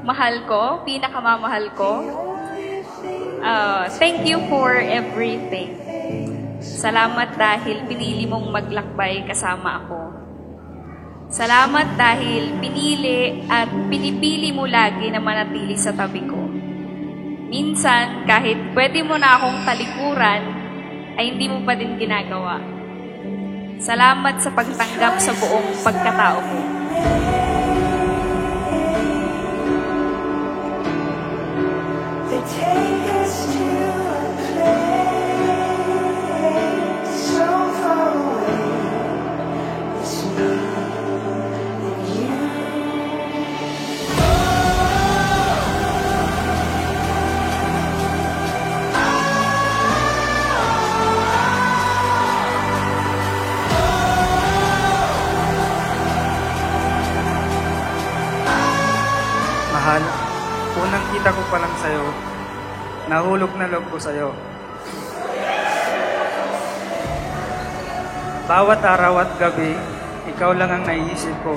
Mahal ko, pinakamamahal ko. Thank you for everything. Salamat dahil pinili mong maglakbay kasama ako. Salamat dahil pinili at pinipili mo lagi na manatili sa tabi ko. Minsan, kahit pwede mo na akong talikuran, ay hindi mo pa din ginagawa. Salamat sa pagtanggap sa buong pagkatao mo. Mahal, unang kita ko pa lang sa'yo, nahulog na loob ko sa'yo. Bawat araw at gabi, ikaw lang ang naiisip ko.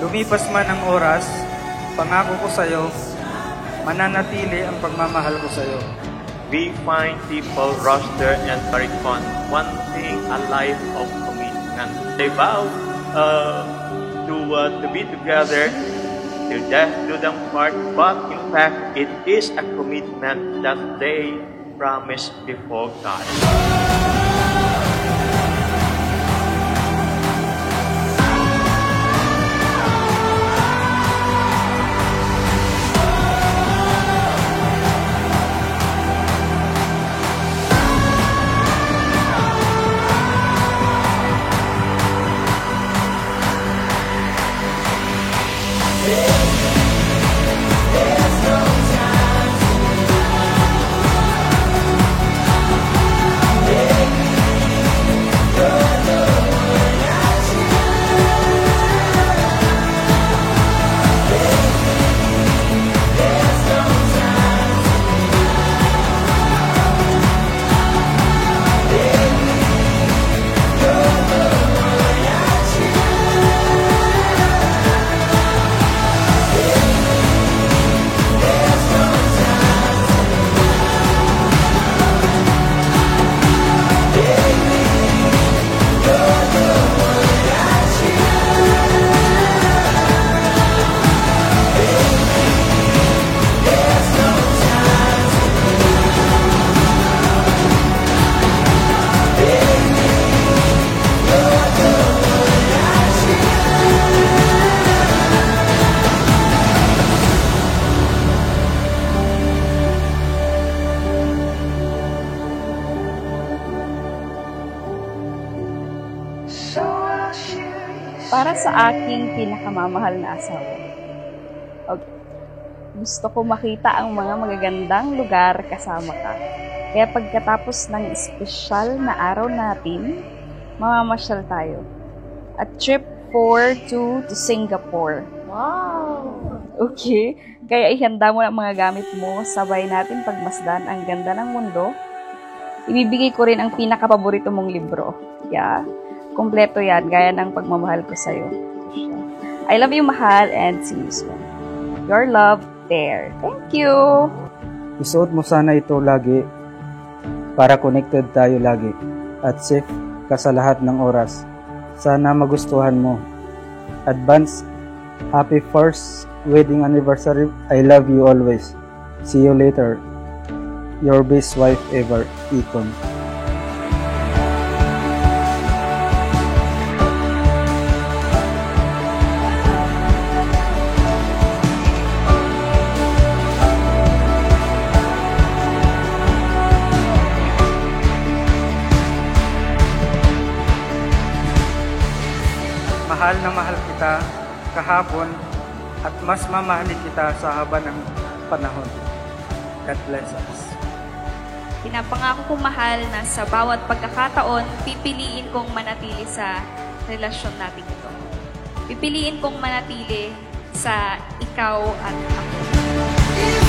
Lumipas man ang oras, pangako ko sa'yo, mananatili ang pagmamahal ko sa'yo. We find people, Roster and Tarikon, wanting a life of commitment. They vow to be together till death do them part, but in fact, it is a commitment that they promise before God. Para sa aking pinakamamahal na asawa. Gusto ko makita ang mga magagandang lugar kasama ka. Kaya pagkatapos ng espesyal na araw natin, mamamasyal tayo. A trip for two to Singapore. Wow! Okay? Kaya ihanda mo ang mga gamit mo, sabay natin pagmasdan ang ganda ng mundo. Ibibigay ko rin ang pinakapaborito mong libro. Yeah? Kompleto yan, gaya ng pagmamahal ko sa'yo. I love you, mahal, and see you soon. Your love, there. Thank you! Isuot mo sana ito lagi para connected tayo lagi at safe ka sa lahat ng oras. Sana magustuhan mo. Advance, happy first wedding anniversary. I love you always. See you later. Your best wife ever, Icon. Mahal na mahal kita kahapon at mas mamahalin kita sa haba ng panahon. God bless us. Pinapangako ko, mahal, na sa bawat pagkakataon, pipiliin kong manatili sa relasyon natin ito. Pipiliin kong manatili sa ikaw at ako.